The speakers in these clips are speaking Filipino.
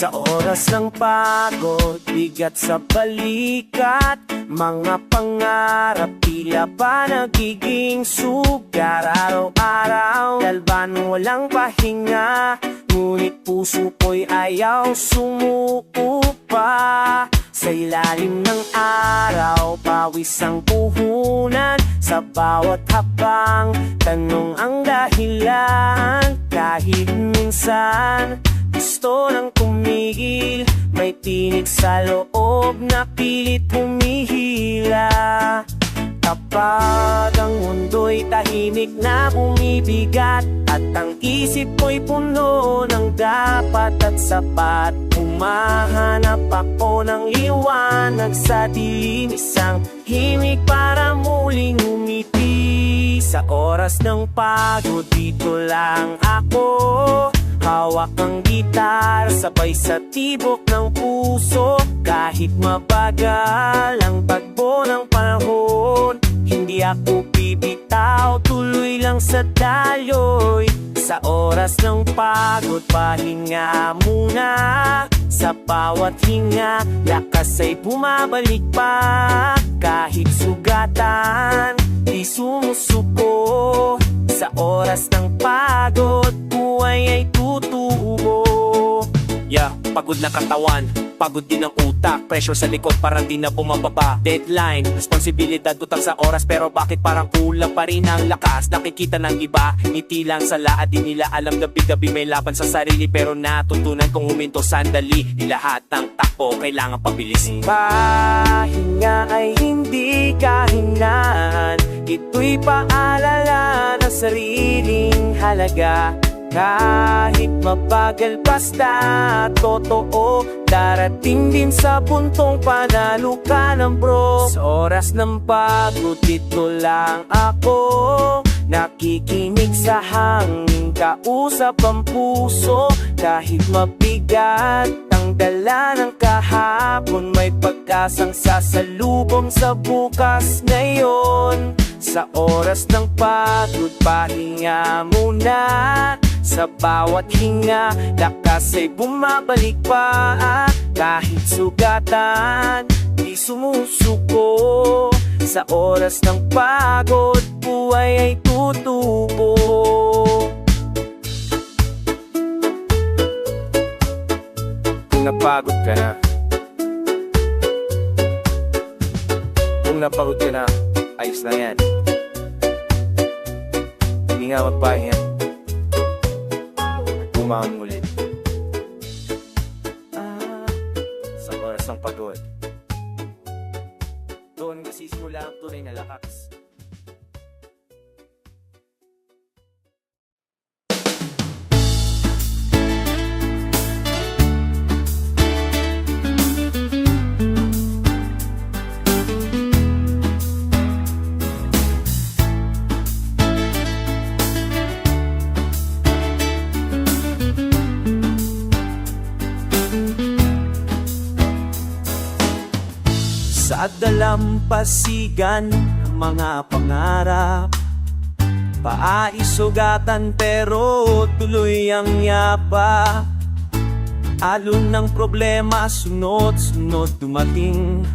Sa oras ng pagod, bigat sa balikat, mga pangarap tila ba nagiging sugar. Araw-araw, dalban walang pahinga, ngunit puso ko'y ayaw sumuko pa. Sa ilalim ng araw, pawis ang puhunan, sa bawat habang tanong ang dahilan. Kahit minsan gusto nang tumigil, may tinig sa loob na pilit humihila. Kapag ang mundo'y tahimik na bumibigat, at ang isip ko'y puno ng dapat at sapat, humahanap ako ng liwanag sa dilim, isang himig para muling umiti. Sa oras ng pagod, dito lang ako, hawak ang gitar, sabay sa tibok ng puso. Kahit mabagal ang takbo ng panahon, hindi ako bibitaw, tuloy lang sa daloy. Sa oras ng pagod, pahinga muna, sa bawat hinga, lakas ay bumabalik pa. Kahit sugatan, di sumusuko. Sa oras ng pagod, buhay ay tutubo. Pagod na katawan, pagod din ang utak, pressure sa likod parang di na bumababa. Deadline, responsibilidad, utang sa oras, pero bakit parang kulang pa rin ang lakas? Nakikita ng iba, ngiti lang sa lahat, di nila alam gabi-gabi may laban sa sarili. Pero natutunan kong huminto sandali, di lahat ng takbo kailangan pabilisin. Pahinga ay hindi kahinaan, ito'y paalala ng sariling halaga. Kahit mabagal basta totoo, darating din sa puntong panalo ka ng bro. Sa oras ng pagod, dito lang ako, nakikinig sa hangin, kausap ang puso. Kahit mabigat ang dala ng kahapon, may pag-asang sasalubong sa bukas ngayon. Sa oras ng pagod, pahinga muna, sa bawat hinga, lakas ay bumabalik pa. Kahit sugatan, di sumusuko. Sa oras ng pagod, buhay ay tutubo. Kung napagod ka na, kung napagod ka na, ayos lang yan. Hindi nga magpahinga, bumangon ulit. Sa oras ng pagod, doon nagsisimula ang tunay na lakas. Sa dalampasigan ng mga pangarap, paaisugatan pero tuloy ang yapa. Alon ng problema, sunod-sunod dumating,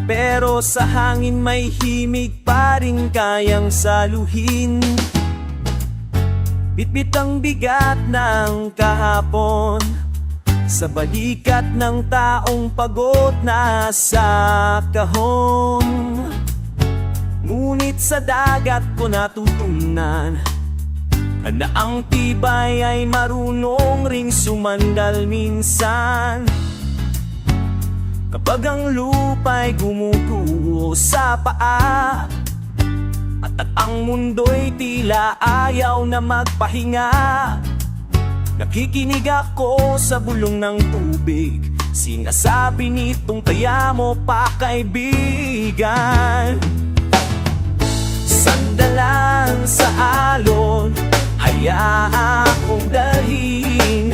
pero sa hangin may himig pa rin kayang saluhin. Bitbit ang bigat ng kahapon, sa balikat ng taong pagod na sa kahon. Ngunit sa dagat ko natutunan na ang tibay ay marunong ring sumandal minsan. Kapag ang lupa'y gumuguho sa paa, at ang mundo'y tila ayaw na magpahinga, nakikinig ako sa bulong ng tubig, sinasabi nitong kaya mo pa kaibigan. Sandalan sa alon, hayaan akong dalhin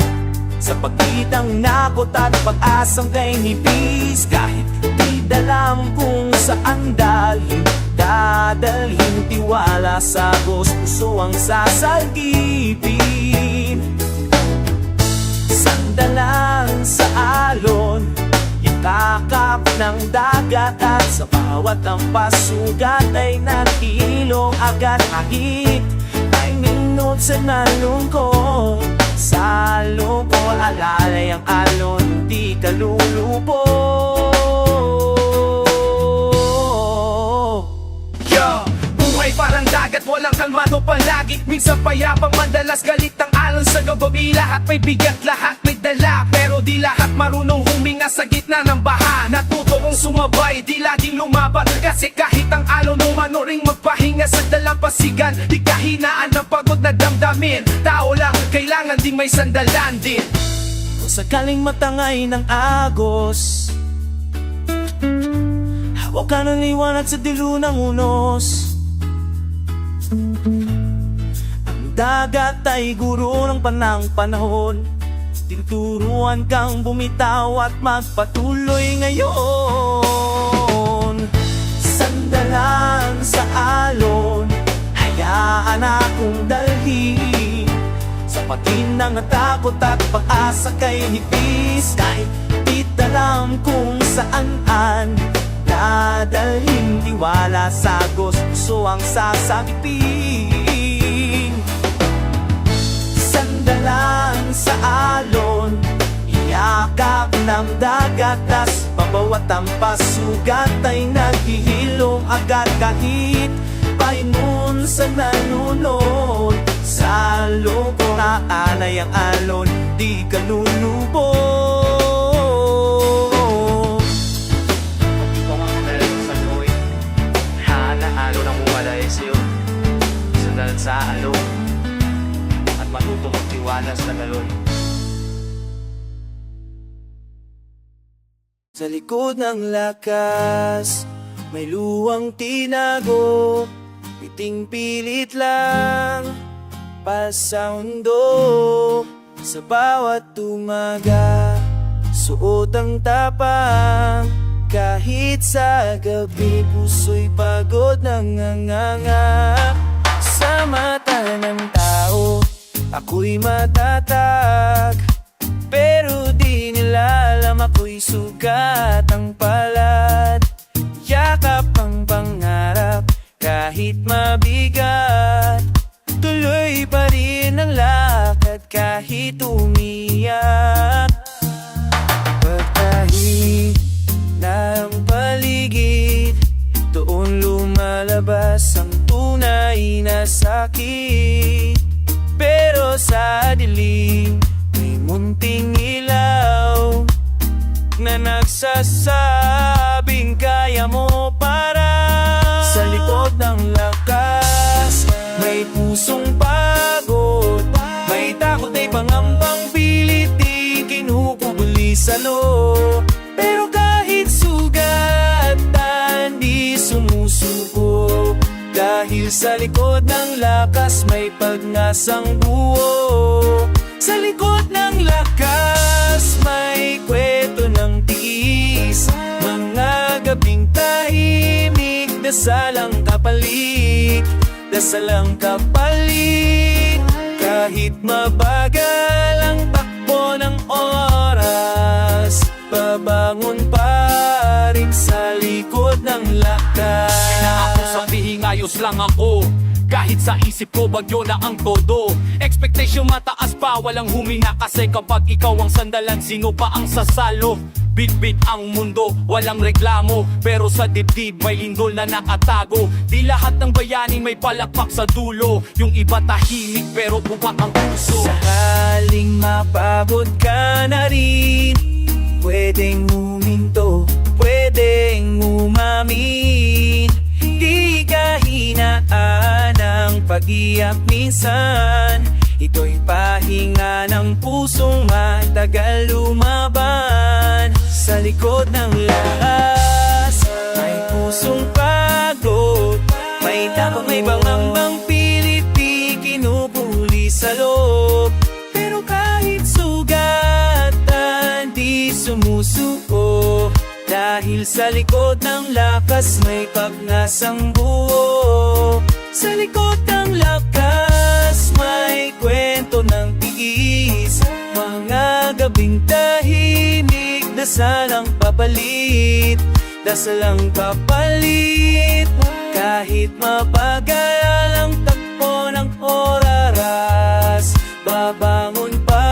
sa pagkitang nakot at pag-asang kay nipis. Kahit di dalam kung saan dalhin, dadalhin tiwala sa puso ang sasalgipin. Sandalan ng dagat at sa bawat ampas sugat ay nag-ilong agad. Kahit ay minot sa nalungkot, sa lupo alalay ang alon, di ka lulupo. Parang dagat, walang kalmado palagi. Minsan payapang, madalas galit ang alon sa gabi. Lahat may bigat, lahat may dala, pero di lahat marunong huminga sa gitna ng baha. Natuto kong sumabay, di laging lumaban, kasi kahit ang alon umano ring magpahinga sa dalampasigan. Di kahinaan ng pagod na damdamin, tao lang, kailangan din may sandalan din. Kung sakaling matangay ng agos, hawak ka ng liwanag sa dilu ng unos. Ang dagat ay guro ng panahon, tinuturuan kang bumitaw at magpatuloy ngayon. Sandalan sa alon, hayaan akong dalhin, sapatin ng takot at pag-asa kay hipis. Kahit di alam kung saan dadalhin, tiwala sa gusto ang sasabipin. Sandalan sa alon, iyakap ng dagat, tas pabawat ang pasugat ay naghihilom agad. Kahit painun sa nalunod, sa loob naalay ang alon, di ka lulubog. Sundan sa alon at matuto magtiwala sa galon. Sa likod ng lakas, may luwang tinago, piting pilit lang pasaundo. Sa bawat umaga, suot ang tapang, kahit sa gabi puso'y pagod nanganganga. Sa mata ng tao, ako'y matatag, pero di nila alam ako'y sugat ang palad. Yakap ang pangarap, kahit mabigat, tuloy pa rin ang lakad kahit umiyak. Pagtahimik na ang paligid, doon lumalabas ang tunay na sakit. Pero sa dilim, may munting ilaw na nagsasabing kaya mo para. Sa likod ng lakas, may pusong pagod, may takot ay pangambang pilit, di kinukubuli sa loob. Pero kahit sugatan, di sumusuko, dahil sa likod ng lakas may pag-asang buo. Sa likod ng lakas may kwento ng tiis, mga gabing tahimik, dasalang kapalit, dasalang kapalit. Kahit mabagal ang takbo ng oras, babangon pa rin sa likod ng lakas. Na ako sabihin ayos lang ako, kahit sa isip ko bagyo na ang todo. Expectation mataas pa, walang huminga, kasi kapag ikaw ang sandalan, sino pa ang sasalo? Bit-bit ang mundo, walang reklamo, pero sa dibdib may lindol na nakatago. Di lahat ng bayaning may palakpak sa dulo, yung iba tahimik pero buwak ang puso. Sakaling mapagod ka na rin, pwedeng huminto, pwedeng umamin. Di kahinaan ang pag-iyak minsan, ito'y pahinga ng pusong matagal lumaban. Sa likod ng lakas, may pusong pagod, may takot, may pangambang pilit, di kinupuli sa loob. Pero kahit sugatan, di sumusuko, dahil sa likod ng lakas may pag-asang buo. Sa likod ng lakas may kwento ng tiis, mga gabing tahimik, dasalang papalit, dasalang kapalit. Kahit mabagal ang takbo ng oras, babangon pa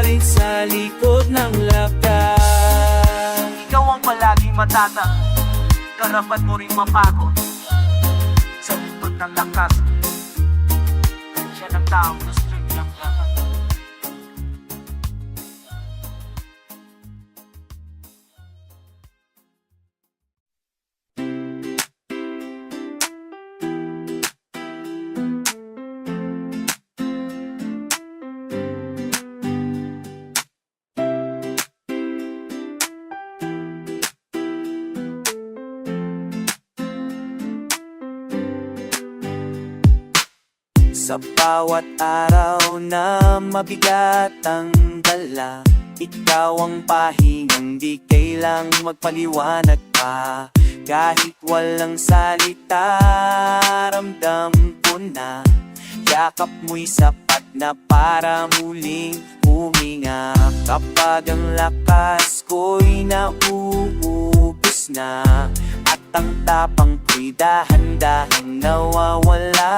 rin sa likod ng lakas. Ikaw ang palaging matatag, karapat mo ring mapagod. Sa likod ng lakas, siya ng taong gusto niyang lakas. Sa bawat araw na mabigat ang dala, ikaw ang pahingang di kailang magpaliwanag pa. Kahit walang salita, ramdam ko na yakap mo'y sapat na para muling huminga. Kapag ang lakas ko'y nauubos na, at ang tapang ko'y dahan-dahan nawawala.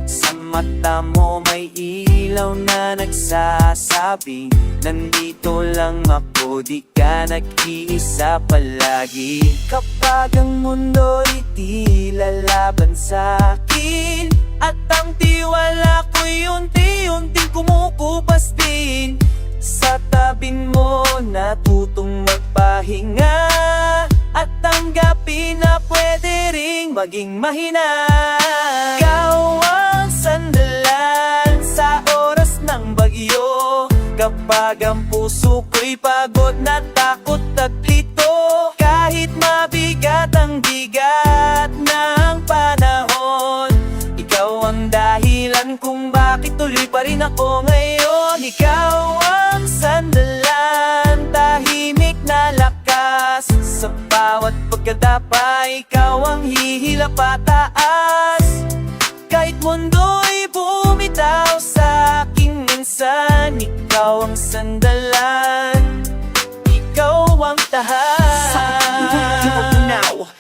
Sa mata mo may ilaw na nagsasabing nandito lang ako, di ka nag-iisa palagi. Kapag ang mundo'y tila laban sa'kin, at ang tiwala ko'y unti-unting kumukupas din, sa tabing mo natutong magpahinga, at tanggapin na pwede ring maging mahina. Ikaw ang sandalan sa oras ng bagyo, kapag ang puso ko'y pagod na takot at lito. Kahit mabigat ang bigat ng panahon, ikaw ang dahilan kung bakit tuloy pa rin ako ngayon. Ikaw ang sandalan, tahimik na lakas, sa bawat pagkadapa ikaw ang hihila pataas. Kahit mundo'y bumitaw sa akin minsan, ikaw ang sandalan, ikaw ang tahan.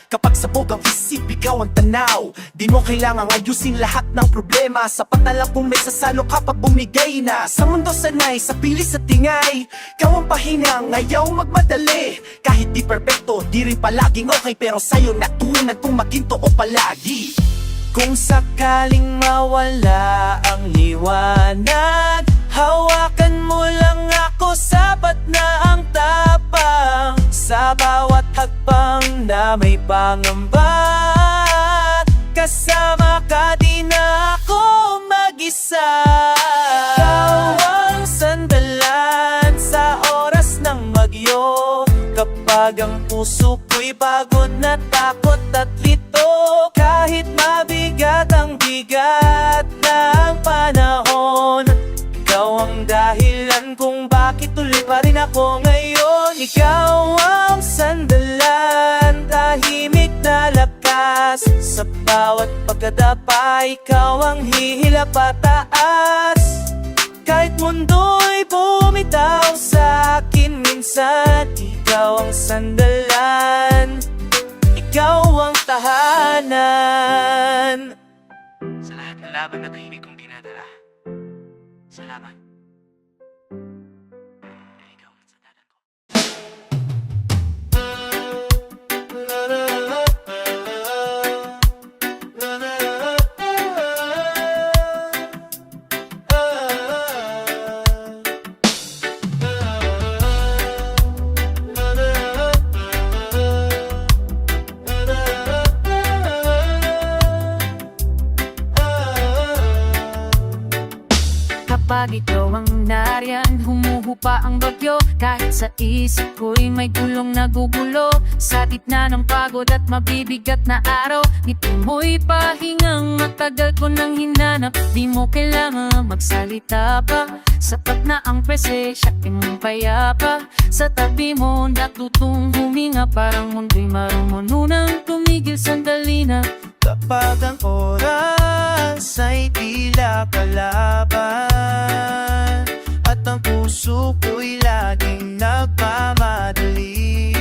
Kapag sabog ang isip, ikaw ang tanaw. Di mo kailangang ayusin lahat ng problema, sapat na lang kung may sasalo kapag bumigay na. Sa mundo sanay, sa bilis at tingay, ikaw ang pahingang ayaw magmadali. Kahit di perfecto, di rin palaging okay, pero sa'yo natunan kung maging totoo palagi. Kung sakaling mawala ang liwanag, hawakan mo lang ako, sapat na ang tapang. Sa bawat hakbang na may pangamba, kasama ka di na ako mag-isa. Ikaw ang sandalan sa oras ng bagyo, kapag ang puso ko'y pagod na takot at lito. Kahit mabigat ang bigat ng panahon, ikaw ang dahilan kung bakit tuloy pa rin ako ngayon. Ikaw ang sandalan, tahimik na lakas, sa bawat pagkadapa ikaw ang hihila pataas. Kahit mundo'y bumitaw sa akin minsan, ikaw ang sandalan, ikaw ang tahanan. Sa lahat ng laban na tahimik kong dinadala, salamat. Ikaw ang sandalan ko. Kapag ikaw ang nariyan, humuhupa ang bagyo. Kahit sa isip ko'y may gulong nagugulo, sa gitna ng pagod at mabibigat na araw, ngiti mo'y pahingang matagal ko nang hinanap. Di mo kailangan magsalita pa, sapat na ang presensya ng payapa. Sa tabi mo natutong huminga, parang mundo'y marunong nang tumigil sandali na. Kapag ang oras ay tila kalaban, at ang puso ko'y laging nagmamadali,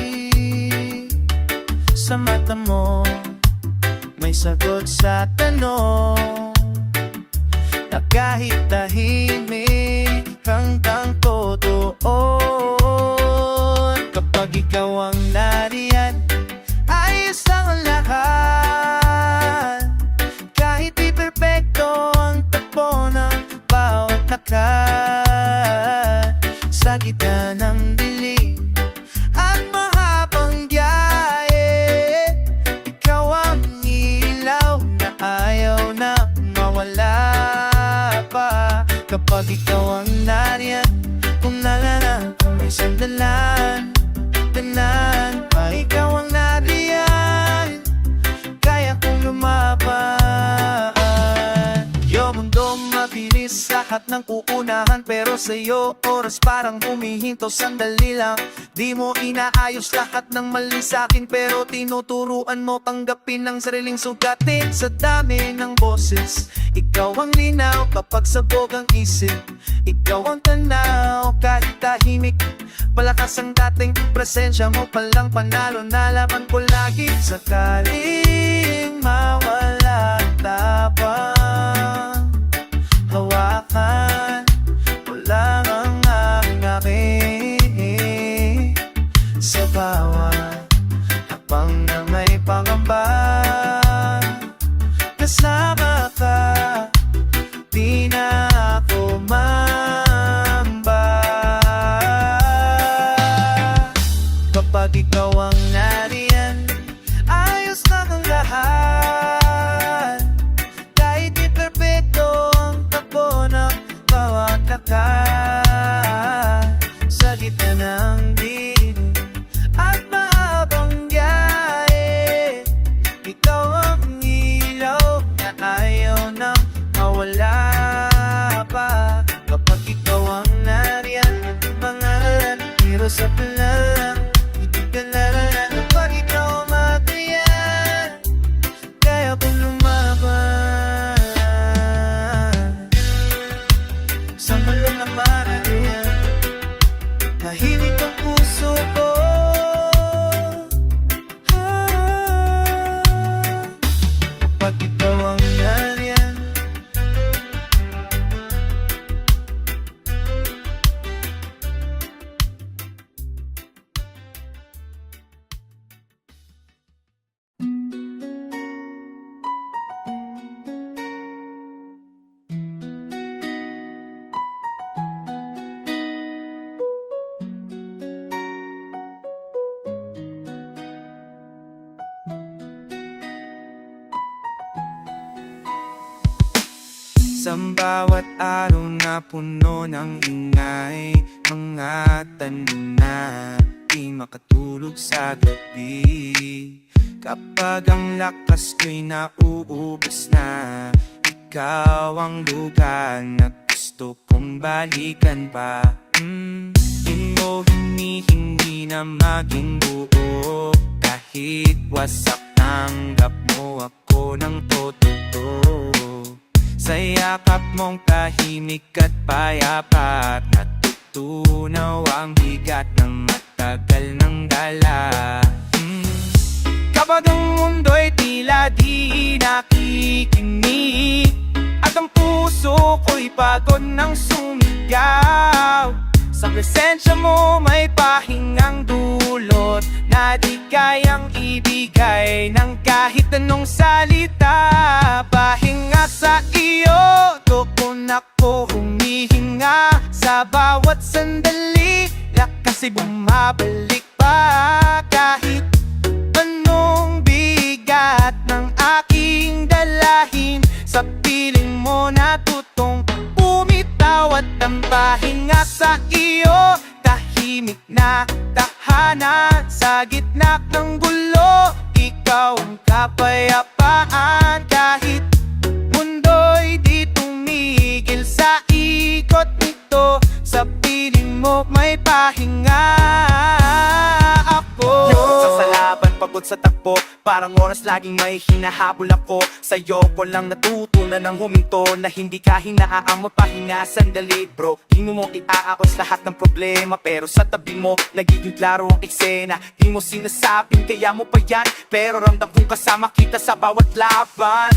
sagot sa tanong na kahit tahimik hanggang totoo. Kapag ikaw ang nariyan, ayos lang ang lahat. Kahit di perpekto ang takbo ng bawat lakad. Sa gitna ng dilim at mahabang biyahe, ikaw ang ilaw na ayaw na mawala pa. Kapag ikaw ang nariyan, kung nalala, may sandalan, tanan pa. Ikaw ang nariyan, kaya kong lumaban. Yung mundo mabilis, lahat ng uunahan, pero sa'yo oras parang humihinto. Sandali lang, di mo inaayos lahat ng mali sa'kin, pero tinuturuan mo tanggapin ang sariling sugatin. Sa dami ng boses, ikaw ang linaw kapag sabog ang isip. Ikaw ang tanaw kahit tahimik, palakas ang dating presensya mo palang panalo na laban ko lagi. Sakaling mawala tapang hawakan mo lang ang aking sa bawat habang na may pangamba. Kasama ka, di na ako mamba. Kapag ikaw ang nariyan, ayos lang ang lahat. Kahit di perpekto ang takbo ng bawat lakad. Sa gitna ng dilim at mahabang biyahe, ikaw ang ilaw na ayaw na mawala pa. Kapag ikaw ang nariyan, pangalan, pero sa palalang, hindi ka nalalang. Kapag ikaw ang matayan, kaya kong lumaban. Sa malong na maralihan, tahimik ang puso ko. Kapag ikaw ang nariyan, sa bawat araw na puno ng ingay, mga tanong na di makatulog sa gabi. Kapag ang lakas ko'y nauubos na, ikaw ang lugar na gusto kong balikan pa. Di mo hinihingi na maging buo, kahit wasak tanggap mo ako ng totoo. Sa yakap mong tahimik at payapa, natutunaw ang bigat ng matagal ng dala. Kapag ang mundo'y tila di nakikinig, at ang puso ko'y pagod ng sumigaw, sa presensya mo may pahingang dulot na di kayang ibigay ng kahit anong salita. Pahinga sa iyo, doon ako humihinga. Sa bawat sandali, lakas ay bumabalik pa. Kahit anong bigat ng aking dalahin, sa piling mo natutong umitaw. At ang pahinga sa iyo, tahimik na tahanan. Sa gitna ng gulo, ikaw ang kapayapaan. Kahit mundo'y di tumigil sa ikot nito, sa piling mo may pahinga ako. Sa laban pag pagod sa takbo, parang oras laging may hinahabol ako. Sa'yo ko lang natutunan ng huminto, na hindi ka hinaaamot pahinga sandali bro. Di mo iaakos lahat ng problema, pero sa tabi mo nagiging klaro ang eksena. Di mo sinasabing kaya mo pa yan, pero ramdam kong kasama kita sa bawat laban.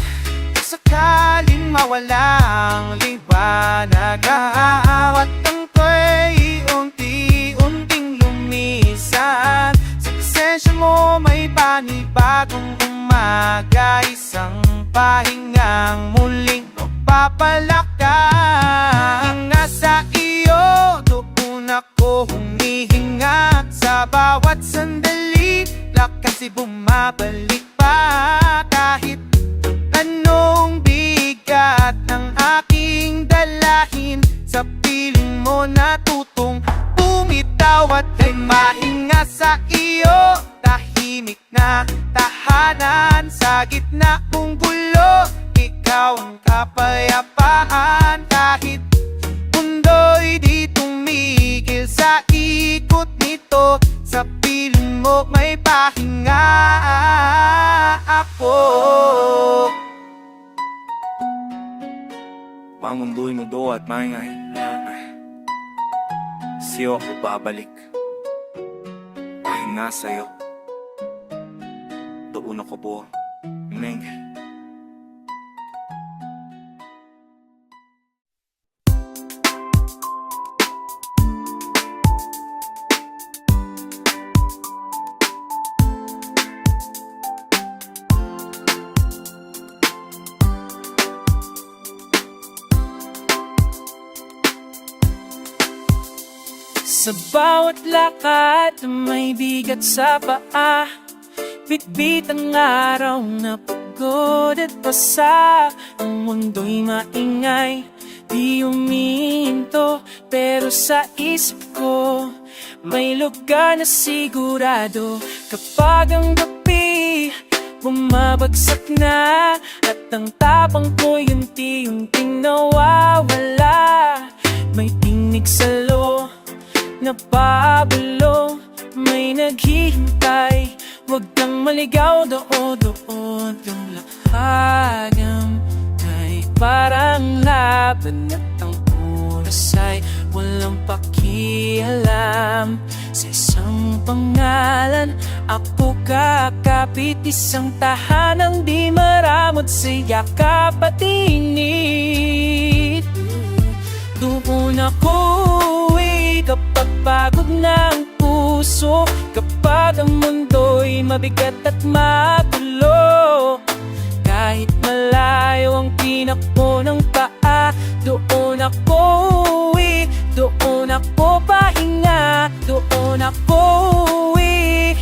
Sakaling mawalang liwanag, at ang ko'y unti-unting lumisan. Sa presensya mo may panibagong umaga, isang pahingang muling magpapalakas. Nasa iyo, doon ako humihinga. Sa bawat sandali, lakas bumabalik pa. Kahit anong bigat ng aking dalahin, sa piling mo natutong bumitaw at ay mahinga sa iyo. Tahimik na tahanan sa gitna ng gulo, ikaw ang kapayapaan. Kahit mundo'y di tumigil sa ikot nito, sa piling mo may pahinga ako. Pamunduin mo do at maingay, siyo ako babalik. Pahinga sa'yo, doon ako po, Meng. Sa bawat lakad na may bigat sa paa, bitbit ang araw na pagod at basa. Ang mundo'y maingay, di umihinto, pero sa isip ko may lugar na sigurado. Kapag ang gabi bumabagsak na, at ang tapang ko'y unti-unting nawawala, may tinig sa loob na pabalo, may naghihintay. Huwag kang maligaw, doon yung lakagam ay parang laban, at ang oras ay walang pakialam. Sa isang pangalan ako kakapit, isang tahanang di maramot sa yakap at init. Doon ako kapag pagod na ang puso, kapag ang mundo'y mabigat at magulo. Kahit malayo ang tinakbo ng paa, doon ako uwi, doon ako pahinga, doon ako uwi.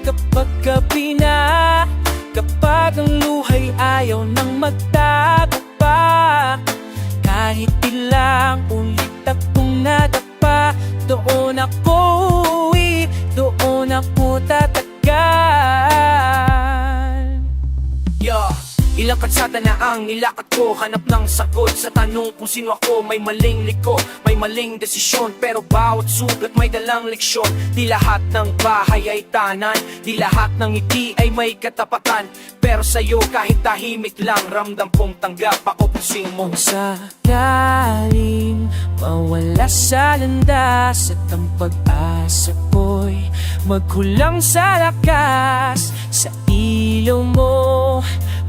Kapag gabi na, kapag ang luhay ayaw nang magtago pa, kahit ilang ulit akong nadapa, doon ako uwi, doon ako tatagal. Ilang kalsada na ang nilakad ko, hanap ng sagot sa tanong kung sino ako. May maling liko, may maling desisyon, pero bawat sugat may dalang leksyon. Di lahat ng bahay ay tanan, di lahat ng ngiti ay may katapatan, pero sa'yo kahit tahimik lang, ramdam kong tanggap ako pusing mo. Sakaling mawala sa landas, at ang pag-asa ko'y magkulang sa lakas, sa ilaw mo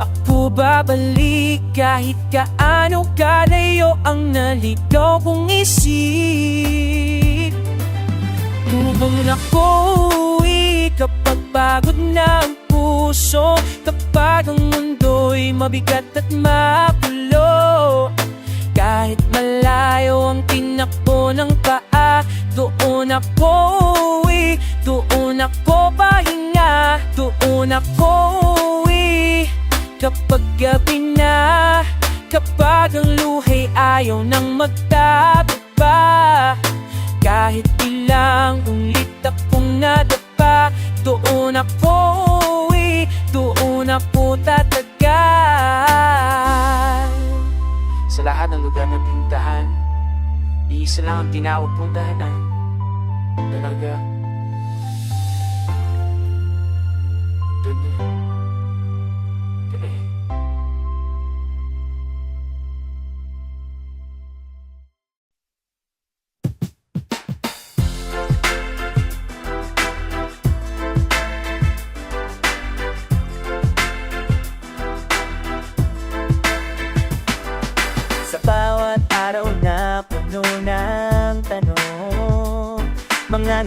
ako babalik. Kahit kaano kalayo ang naligaw kong isip, doon ako uwi kapag pagod na ang puso, kapag ang mundo'y mabigat at magulo. Kahit malayo ang tinakbo ng paa, doon ako uwi, doon ako pahinga, doon ako uwi. Kapag gabi na, kapag ang luhay ayaw nang magtago pa, kahit ilang ulit akong nadapa, doon ako uwi, doon ako tatagal. Sa lahat ng lugar na pinuntahan, iisa lang ang tinawag kong dahanan. Talaga.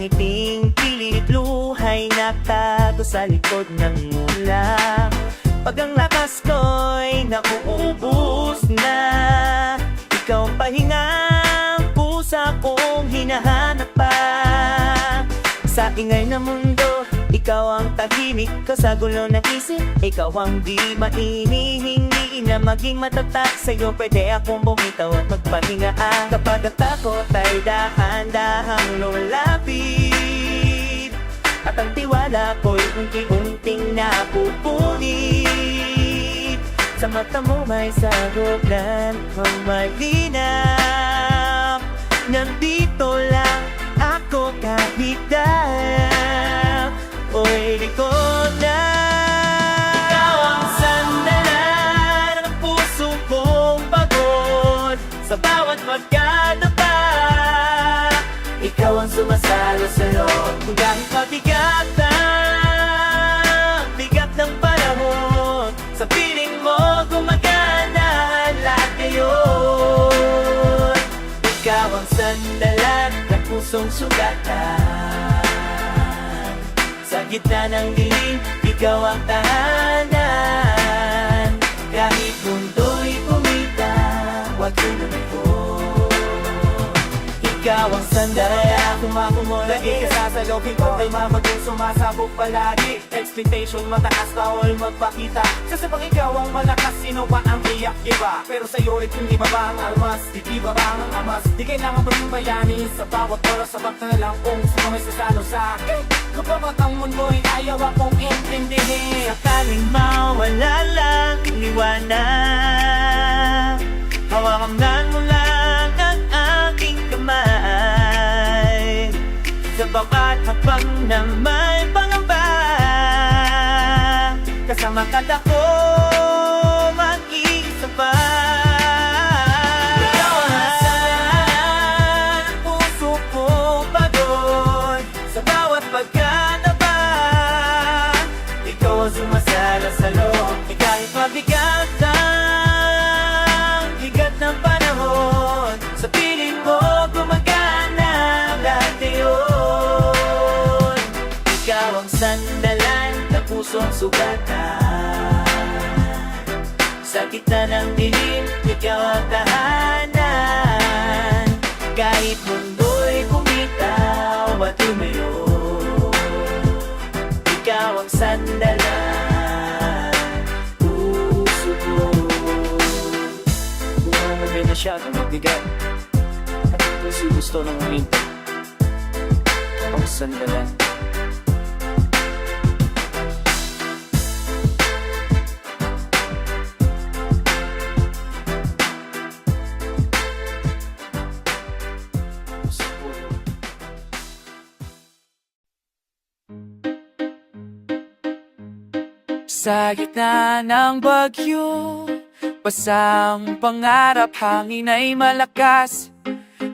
ngiting pilit luhay naktago sa likod ng ulap. Pag ang lakas ko'y nauubos na, ikaw ang pahingang pusa kong hinahanap pa. Sa ingay ng mundo, ikaw ang tahimik ko sa gulo ng isip. Ikaw ang di mainihingi na maging matatag. Sa'yo pwede akong bumitaw at magpahinga. Kapag ang takot ay dahan-dahang lumapit, at ang tiwala ko'y unti-unting napupunit. Sa mata mo may sagutan kung may linap. Nandito lang ako kahit dahil oy likod na. Ikaw ang sandalan ng puso kong pagod. Sa bawat magkadapa, ikaw ang sumasalo sa loob. Kahit mabigat ang bigat ng panahon, sa piling mo gumagana lahat ngayon. Ikaw ang sandalan ng pusong sugatan. Sa gitna ng dilim, ikaw ang tahanan. Kahit mundo'y bumitaw, wag tumulong. Ikaw ang sandaya, kumakumula. Lagi ka sasalubin ko, ay mamaging sumasabog palagi. Expectation mataas, bawal magpakita. Kasi pag ikaw ang malakas, sino pa ang iyak iba? Pero sa'yo rin kung di ba ba ang almas, di ba ba ang amas? Di kailangan ba yung bayani sa bawat oras, sabat na lang kung sino may sasalo sa akin. Kapag ang mundo'y ayaw akong intindihin. Sakaling mawala lang liwanag, hawakan mo lang ang aking kamay. Sa bawat habang na may pangamba, kasama ka ako mag-isa pa. Ikaw ang asahan ng puso kong pagod. Sa bawat pagkataba, ikaw ang sumasala sa loob. Kahit mabigat ang bigat ng panahon, sa piling mo gumagana lahat yun. Ikaw ang sandalan na pusong sugatan. Sa gitna ng dilim, ikaw ang tahanan. Kahit mundo'y bumitaw at tumayo, ikaw ang sandalan, puso ko. Kung magay na siya, kung magbigay, at kasi gusto ng huminto, ang sandalan. Sa gitna ng bagyo, basang pangarap, hangin ay malakas.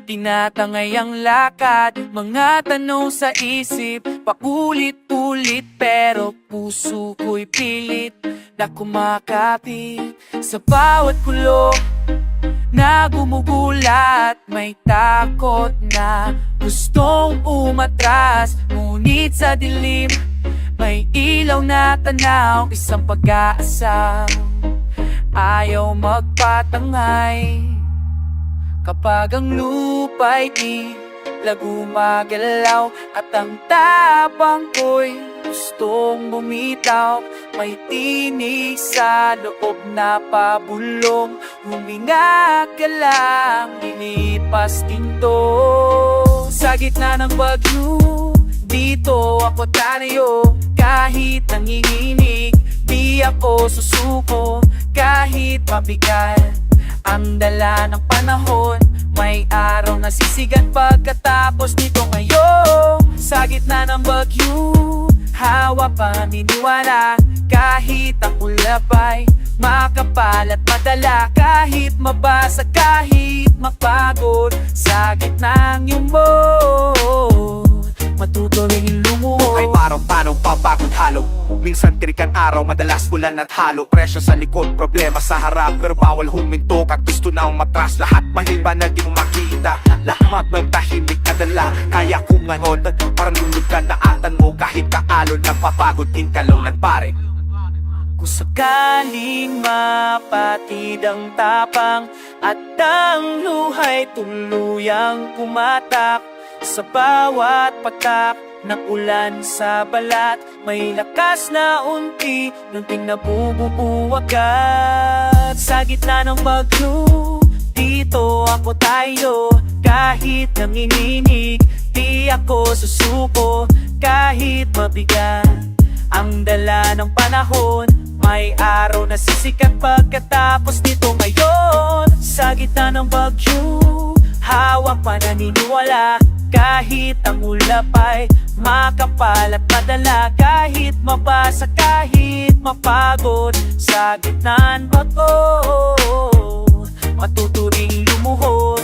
Tinatangay ang lakad, mga tanong sa isip, paulit-ulit. Pero puso ko'y pilit na kumakapit. Sa bawat kulog na gumugulat, may takot na gustong umatras. Ngunit sa dilim, may ilaw na tanaw, isang pag-aasam, ayaw magpatangay. Kapag ang lupa'y tila gumagalaw, at ang tapang ko'y gustong bumitaw, may tinig sa loob na pabulong. Huminga ka lang, lilipas din to. Sa gitna ng bagyo, dito ako tanayo. Kahit nanginginig, di ako susuko. Kahit mabigat ang dala ng panahon, may araw na sisigat pagkatapos nito ngayon. Sa gitna ng bagyo, hawak paniniwala. Kahit ang ulap ay makapal at madala, kahit mabasa, kahit mapagod. Sa gitna ng iyong mood, matutuloy lumuhod. Ay parang napapagod halo. Minsan tirikan araw, madalas ulan at halo. Presyo sa likod, problema sa harap, pero bawal huminto at gusto na umatras. Lahat mahirap na di mo makita, lahat ng tahimik na dala. Kaya kung ngayon, parang lulog ka na atan mo. Kahit kaalon, napapagod din kalaunan pare. Kung sakaling mapatid ang tapang at ang luhay tuluyang kumatak, sa bawat patak ng ulan sa balat, may lakas na unti-unting nabubuwagat. Sa gitna ng bagyo, dito ako tayo. Kahit nanginginig, di ako susuko. Kahit mabigat ang dala ng panahon, may araw na sisikat pagkatapos nito ngayon. Sa gitna ng bagyo, hawak pananiniwala. Kahit ang ulap ay makapal at madala, kahit mabasa, kahit mapagod, sa gitna ng bagyo, matuturing lumuhod.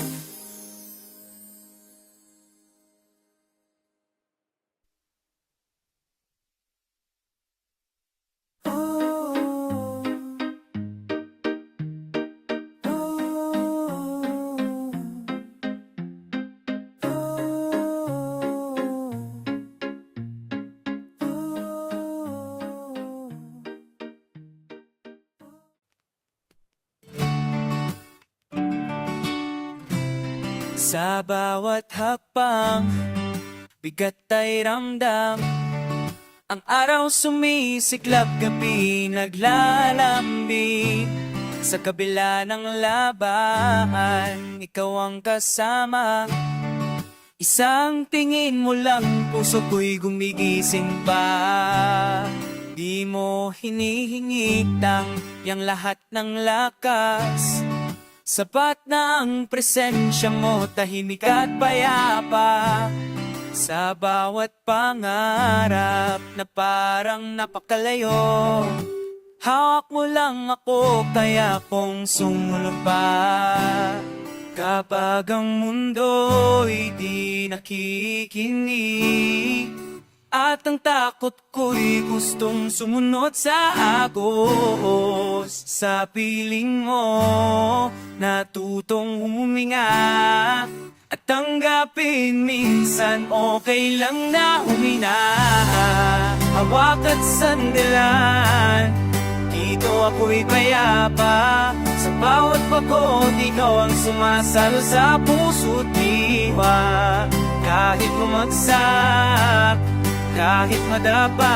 Sa bawat hakbang, bigat ay ramdam. Ang araw sumisiklab, gabi naglalambing. Sa kabila ng laban, ikaw ang kasama. Isang tingin mo lang, puso ko'y gumigising pa. Di mo hinihingit ang yang lahat ng lakas. Sapat na ang presensya mo, tahimik at payapa. Sa bawat pangarap na parang napakalayo, hawak mo lang ako, kaya kong sumunod pa. Kapag ang mundo'y di nakikinig, at ang takot ko'y gustong sumunod sa agos, sa piling mo natutong huminga at tanggapin minsan okay lang na humina. Hawak at sandalan, dito ako'y payapa. Sa bawat pagod, ikaw ang sumasalo sa puso't diwa. Kahit bumagsak, kahit madapa,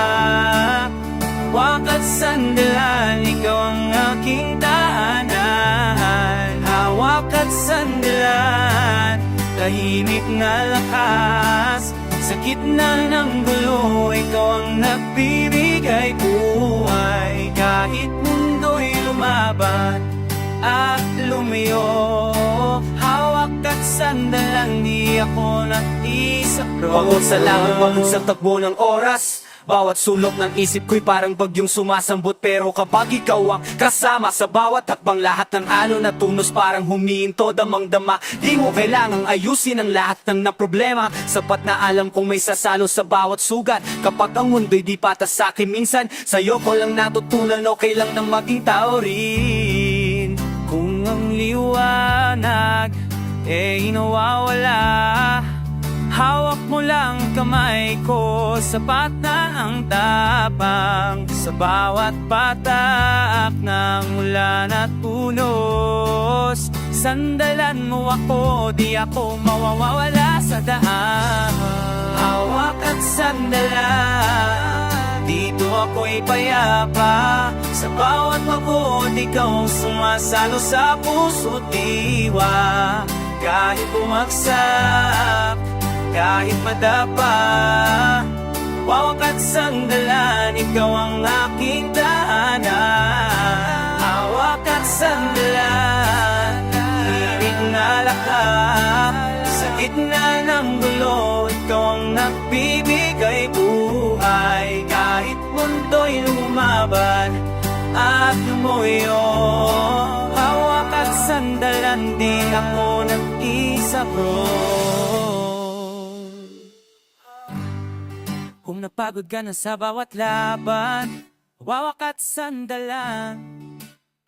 hawak at sandalan, ikaw ang aking tahanan. Hawak at sandalan, tahimik na lakas. Sa gitna ng gulo, ikaw ang nagbibigay buhay. Kahit mundo'y lumaban at lumayo, hawak at sandalan, di ako nag-isakro. Pagod sa langit, pagod sa takbo ng oras. Bawat sulok ng isip ko'y parang bagyong sumasambot. Pero kapag ikaw ang kasama sa bawat hakbang, lahat ng alon na tunos parang humihinto, damang-dama. Di mo kailangang ayusin ang lahat ng problema. Sapat na alam kong may sasalo sa bawat sugat. Kapag ang mundo'y di patas sa'kin, minsan sa'yo ko lang natutunan, okay lang nang maging tao rin. Kung ang liwanag nawawala, hawak mo lang kamay ko, sapat na ang tapang. Sa bawat patak ng ulan at unos, sandalan mo ako, di ako mawawala sa daan. Hawak at sandalan, dito ako'y payapa. Sa bawat pagod, ikaw ang sumasalo sa puso't diwa. Kahit bumagsak, kahit madapa, hawak at sandalan, ikaw ang aking tahanan. Hawak at sandalan, himig na lakas. Sa gitna ng gulo, ikaw ang nagbibigay buhay. Kahit mundo'y lumaban at lumuyo, hawak at sandalan, di ako nag-isa bro. Kung napagod ka na sa bawat laban, wawak at sandalan,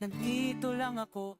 nandito lang ako